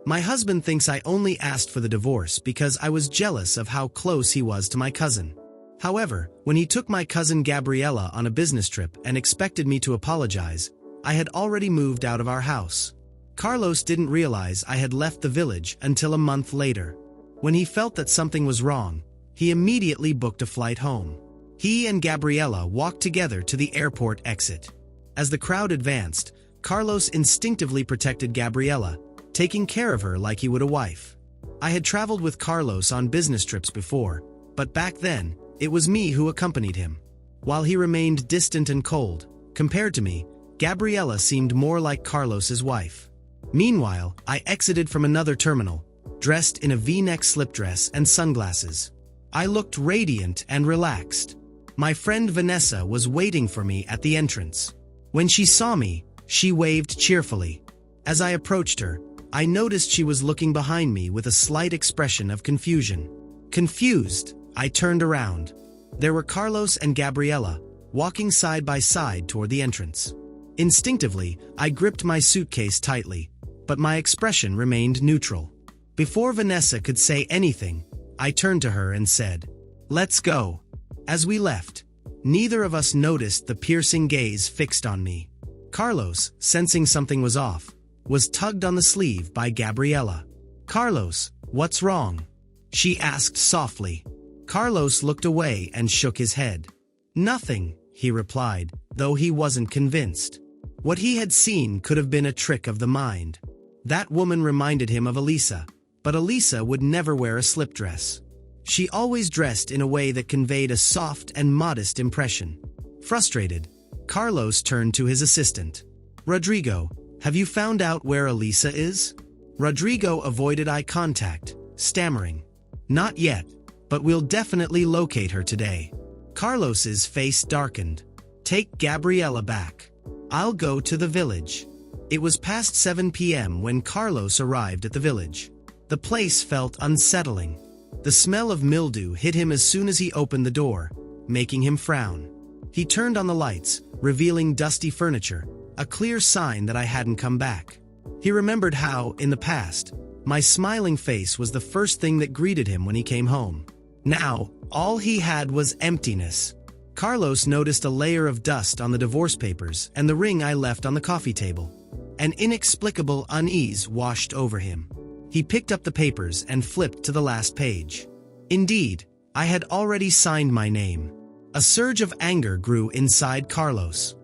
My husband thinks I only asked for the divorce because I was jealous of how close he was to my cousin. However, when he took my cousin Gabriela on a business trip and expected me to apologize, I had already moved out of our house. Carlos didn't realize I had left the village until a month later. When he felt that something was wrong, he immediately booked a flight home. He and Gabriela walked together to the airport exit. As the crowd advanced, Carlos instinctively protected Gabriela, taking care of her like he would a wife. I had traveled with Carlos on business trips before, but back then, it was me who accompanied him. While he remained distant and cold, compared to me, Gabriela seemed more like Carlos's wife. Meanwhile, I exited from another terminal, dressed in a V-neck slip dress and sunglasses. I looked radiant and relaxed. My friend Vanessa was waiting for me at the entrance. When she saw me, she waved cheerfully. As I approached her, I noticed she was looking behind me with a slight expression of confusion. Confused, I turned around. There were Carlos and Gabriela, walking side by side toward the entrance. Instinctively, I gripped my suitcase tightly, but my expression remained neutral. Before Vanessa could say anything, I turned to her and said, "Let's go." As we left, neither of us noticed the piercing gaze fixed on me. Carlos, sensing something was off, was tugged on the sleeve by Gabriela. "Carlos, what's wrong?" she asked softly. Carlos looked away and shook his head. "Nothing," he replied, though he wasn't convinced. What he had seen could have been a trick of the mind. That woman reminded him of Elisa, but Elisa would never wear a slip dress. She always dressed in a way that conveyed a soft and modest impression. Frustrated, Carlos turned to his assistant. "Rodrigo, have you found out where Elisa is?" Rodrigo avoided eye contact, stammering, "Not yet, but we'll definitely locate her today." Carlos's face darkened. "Take Gabriela back. I'll go to the village." It was past 7 p.m. when Carlos arrived at the village. The place felt unsettling. The smell of mildew hit him as soon as he opened the door, making him frown. He turned on the lights, revealing dusty furniture, a clear sign that I hadn't come back. He remembered how, in the past, my smiling face was the first thing that greeted him when he came home. Now, all he had was emptiness. Carlos noticed a layer of dust on the divorce papers and the ring I left on the coffee table. An inexplicable unease washed over him. He picked up the papers and flipped to the last page. Indeed, I had already signed my name. A surge of anger grew inside Carlos.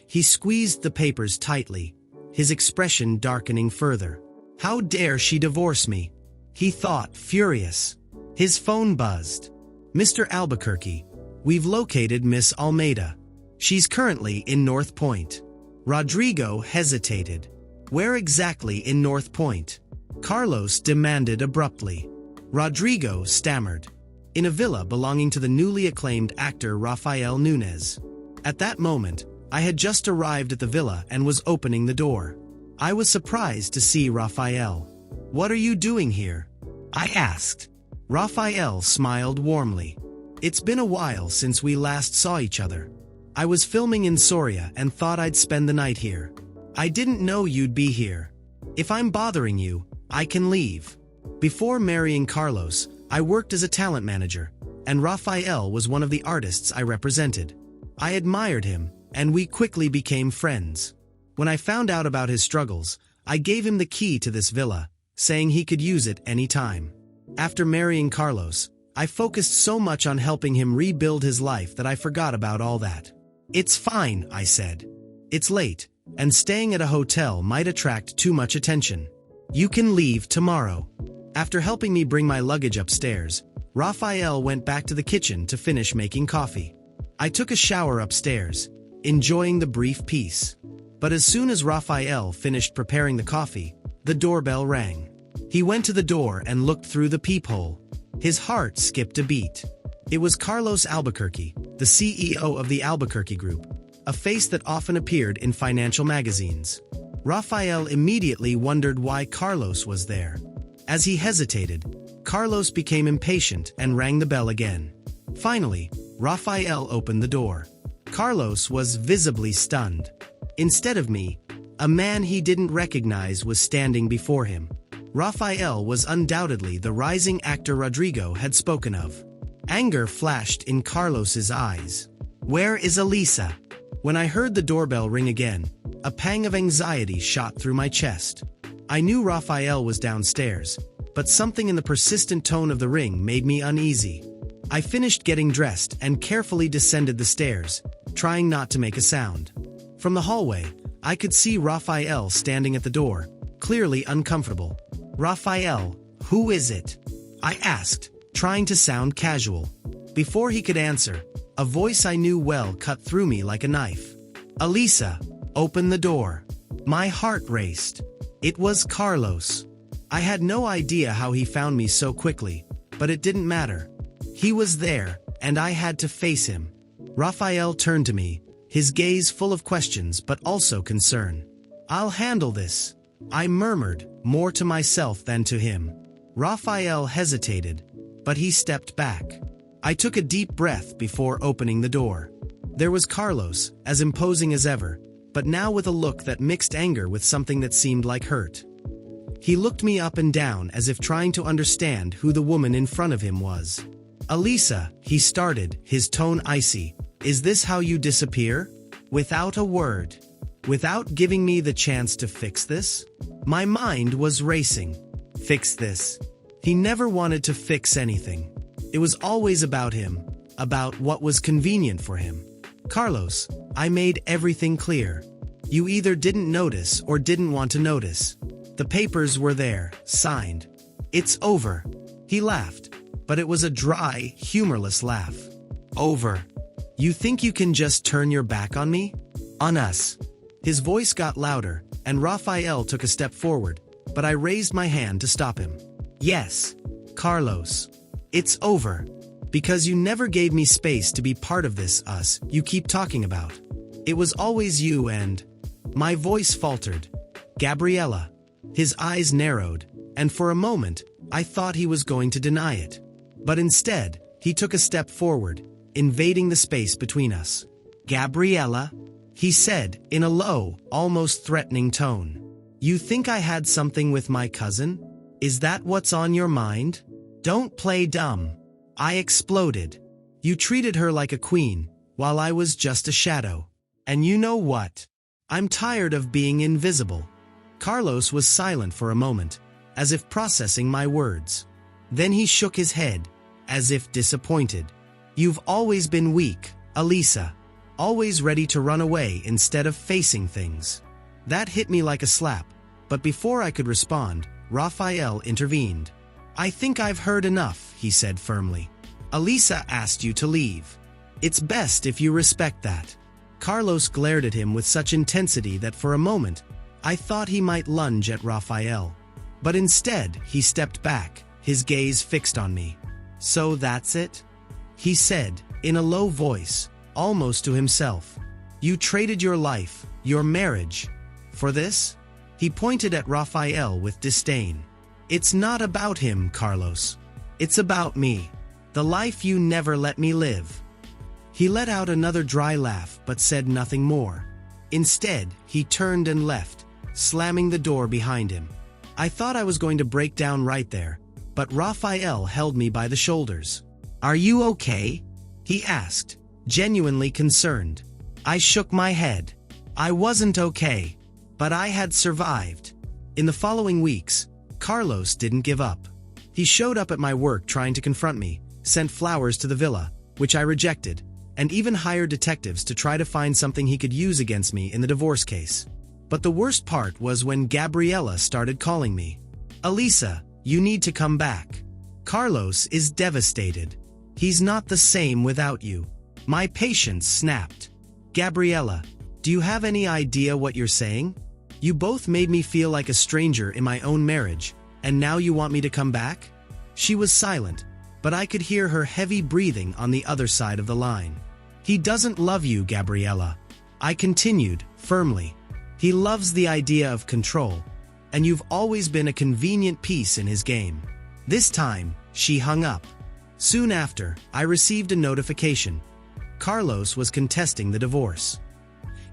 He squeezed the papers tightly, his expression darkening further. "How dare she divorce me?" he thought, furious. His phone buzzed. "Mr. Albuquerque, we've located Miss Almeida. She's currently in North Point." Rodrigo hesitated. "Where exactly in North Point?" Carlos demanded abruptly. Rodrigo stammered. "In a villa belonging to the newly acclaimed actor Rafael Núñez." At that moment, I had just arrived at the villa and was opening the door. I was surprised to see Rafael. "What are you doing here?" I asked. Rafael smiled warmly. "It's been a while since we last saw each other. I was filming in Soria and thought I'd spend the night here. I didn't know you'd be here. If I'm bothering you, I can leave." Before marrying Carlos, I worked as a talent manager, and Rafael was one of the artists I represented. I admired him, and we quickly became friends. When I found out about his struggles, I gave him the key to this villa, saying he could use it any time. After marrying Carlos, I focused so much on helping him rebuild his life that I forgot about all that. "It's fine," I said. "It's late, and staying at a hotel might attract too much attention. You can leave tomorrow." After helping me bring my luggage upstairs, Rafael went back to the kitchen to finish making coffee. I took a shower upstairs, enjoying the brief peace. But as soon as Rafael finished preparing the coffee, the doorbell rang. He went to the door and looked through the peephole. His heart skipped a beat. It was Carlos Albuquerque, the CEO of the Albuquerque Group, a face that often appeared in financial magazines. Rafael immediately wondered why Carlos was there. As he hesitated, Carlos became impatient and rang the bell again. Finally, Rafael opened the door. Carlos was visibly stunned. Instead of me, a man he didn't recognize was standing before him. Rafael was undoubtedly the rising actor Rodrigo had spoken of. Anger flashed in Carlos's eyes. "Where is Elisa?" When I heard the doorbell ring again, a pang of anxiety shot through my chest. I knew Rafael was downstairs, but something in the persistent tone of the ring made me uneasy. I finished getting dressed and carefully descended the stairs, trying not to make a sound. From the hallway, I could see Rafael standing at the door, clearly uncomfortable. "Rafael, who is it?" I asked, trying to sound casual. Before he could answer, a voice I knew well cut through me like a knife. "Elisa, open the door." My heart raced. It was Carlos. I had no idea how he found me so quickly, but it didn't matter. He was there, and I had to face him. Rafael turned to me, his gaze full of questions but also concern. "I'll handle this," I murmured, more to myself than to him. Rafael hesitated, but he stepped back. I took a deep breath before opening the door. There was Carlos, as imposing as ever, but now with a look that mixed anger with something that seemed like hurt. He looked me up and down as if trying to understand who the woman in front of him was. "Elisa," he started, his tone icy, "is this how you disappear? Without a word? Without giving me the chance to fix this?" My mind was racing. Fix this? He never wanted to fix anything. It was always about him, about what was convenient for him. "Carlos," I made everything clear. "You either didn't notice or didn't want to notice. The papers were there, signed. It's over." He laughed, but it was a dry, humorless laugh. "Over? You think you can just turn your back on me? On us?" His voice got louder, and Rafael took a step forward, but I raised my hand to stop him. "Yes, Carlos. It's over. Because you never gave me space to be part of this us you keep talking about. It was always you and..." My voice faltered. "Gabriela." His eyes narrowed, and for a moment, I thought he was going to deny it. But instead, he took a step forward, invading the space between us. "Gabriela?" he said, in a low, almost threatening tone. "You think I had something with my cousin? Is that what's on your mind? Don't play dumb." I exploded. "You treated her like a queen, while I was just a shadow. And you know what? I'm tired of being invisible." Carlos was silent for a moment, as if processing my words. Then he shook his head, as if disappointed. "You've always been weak, Elisa. Always ready to run away instead of facing things." That hit me like a slap, but before I could respond, Rafael intervened. "I think I've heard enough," he said firmly. "Elisa asked you to leave. It's best if you respect that." Carlos glared at him with such intensity that for a moment, I thought he might lunge at Rafael. But instead, he stepped back, his gaze fixed on me. "So that's it?" he said, in a low voice, almost to himself. "You traded your life, your marriage, for this?" He pointed at Rafael with disdain. "It's not about him, Carlos. It's about me. The life you never let me live." He let out another dry laugh but said nothing more. Instead, he turned and left, slamming the door behind him. I thought I was going to break down right there, but Rafael held me by the shoulders. "Are you okay?" he asked, genuinely concerned. I shook my head. I wasn't okay, but I had survived. In the following weeks, Carlos didn't give up. He showed up at my work trying to confront me, sent flowers to the villa, which I rejected, and even hired detectives to try to find something he could use against me in the divorce case. But the worst part was when Gabriela started calling me. "Elisa, you need to come back. Carlos is devastated. He's not the same without you." My patience snapped. "Gabriela, do you have any idea what you're saying? You both made me feel like a stranger in my own marriage, and now you want me to come back?" She was silent, but I could hear her heavy breathing on the other side of the line. "He doesn't love you, Gabriela," I continued, firmly. "He loves the idea of control, and you've always been a convenient piece in his game." This time, she hung up. Soon after, I received a notification. Carlos was contesting the divorce.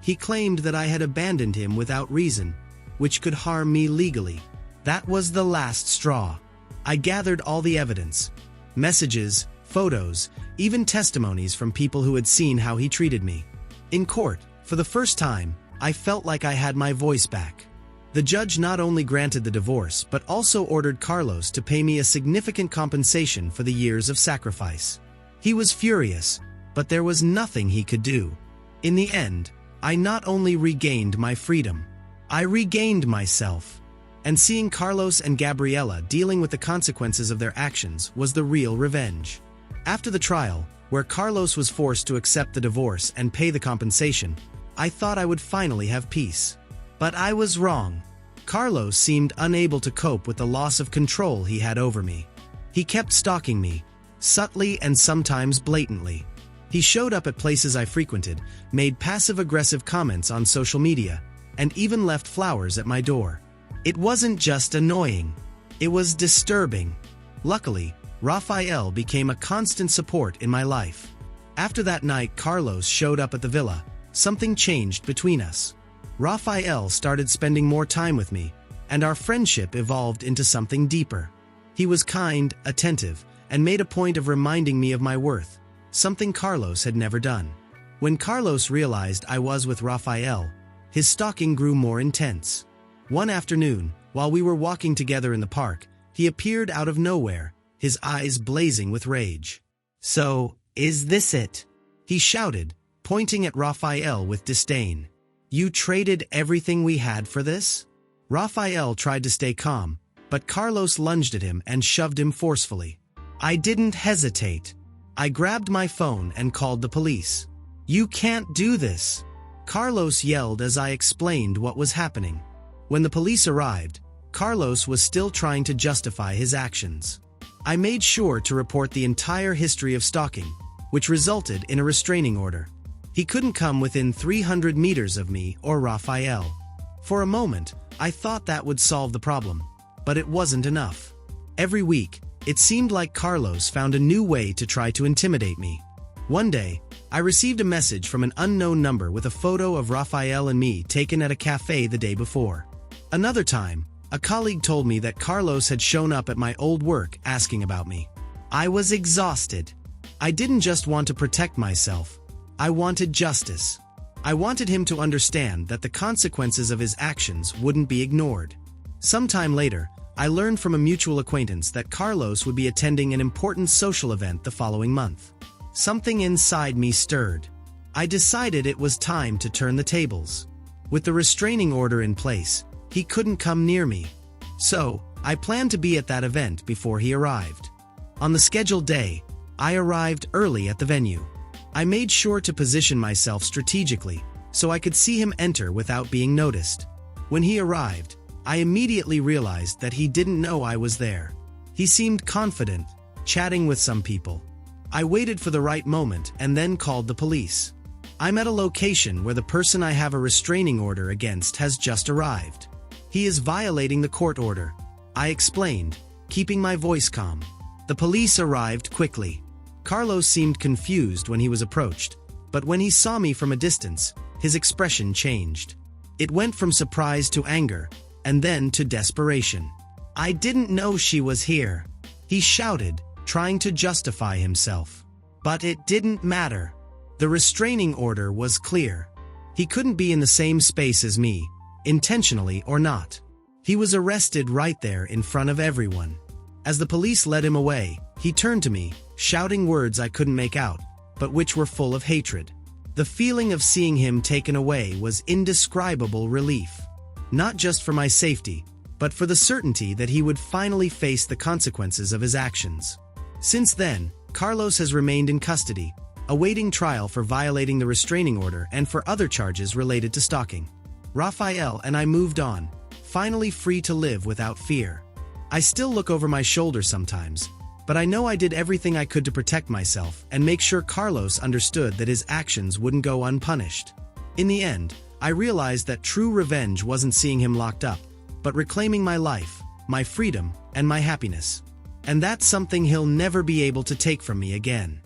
He claimed that I had abandoned him without reason, which could harm me legally. That was the last straw. I gathered all the evidence. Messages, photos, even testimonies from people who had seen how he treated me. In court, for the first time, I felt like I had my voice back. The judge not only granted the divorce but also ordered Carlos to pay me a significant compensation for the years of sacrifice. He was furious, but there was nothing he could do. In the end, I not only regained my freedom, I regained myself. And seeing Carlos and Gabriela dealing with the consequences of their actions was the real revenge. After the trial, where Carlos was forced to accept the divorce and pay the compensation, I thought I would finally have peace. But I was wrong. Carlos seemed unable to cope with the loss of control he had over me. He kept stalking me, subtly and sometimes blatantly. He showed up at places I frequented, made passive-aggressive comments on social media, and even left flowers at my door. It wasn't just annoying. It was disturbing. Luckily, Rafael became a constant support in my life. After that night Carlos showed up at the villa, something changed between us. Rafael started spending more time with me, and our friendship evolved into something deeper. He was kind, attentive, and made a point of reminding me of my worth, something Carlos had never done. When Carlos realized I was with Rafael, his stalking grew more intense. One afternoon, while we were walking together in the park, he appeared out of nowhere, his eyes blazing with rage. "So, is this it?" he shouted, pointing at Rafael with disdain. "You traded everything we had for this?" Rafael tried to stay calm, but Carlos lunged at him and shoved him forcefully. I didn't hesitate. I grabbed my phone and called the police. "You can't do this!" Carlos yelled as I explained what was happening. When the police arrived, Carlos was still trying to justify his actions. I made sure to report the entire history of stalking, which resulted in a restraining order. He couldn't come within 300 meters of me or Rafael. For a moment, I thought that would solve the problem, but it wasn't enough. Every week, it seemed like Carlos found a new way to try to intimidate me. One day, I received a message from an unknown number with a photo of Rafael and me taken at a cafe the day before. Another time, a colleague told me that Carlos had shown up at my old work asking about me. I was exhausted. I didn't just want to protect myself. I wanted justice. I wanted him to understand that the consequences of his actions wouldn't be ignored. Sometime later, I learned from a mutual acquaintance that Carlos would be attending an important social event the following month. Something inside me stirred. I decided it was time to turn the tables. With the restraining order in place, he couldn't come near me. So, I planned to be at that event before he arrived. On the scheduled day, I arrived early at the venue. I made sure to position myself strategically so I could see him enter without being noticed. When he arrived, I immediately realized that he didn't know I was there. He seemed confident, chatting with some people. I waited for the right moment and then called the police. I'm at a location where the person I have a restraining order against has just arrived. He is violating the court order, I explained, keeping my voice calm. The police arrived quickly. Carlos seemed confused when he was approached, but when he saw me from a distance, his expression changed. It went from surprise to anger, and then to desperation. "I didn't know she was here," he shouted, trying to justify himself. But it didn't matter. The restraining order was clear. He couldn't be in the same space as me, intentionally or not. He was arrested right there in front of everyone. As the police led him away, he turned to me, shouting words I couldn't make out, but which were full of hatred. The feeling of seeing him taken away was indescribable relief. Not just for my safety, but for the certainty that he would finally face the consequences of his actions. Since then, Carlos has remained in custody, awaiting trial for violating the restraining order and for other charges related to stalking. Rafael and I moved on, finally free to live without fear. I still look over my shoulder sometimes, but I know I did everything I could to protect myself and make sure Carlos understood that his actions wouldn't go unpunished. In the end, I realized that true revenge wasn't seeing him locked up, but reclaiming my life, my freedom, and my happiness. And that's something he'll never be able to take from me again.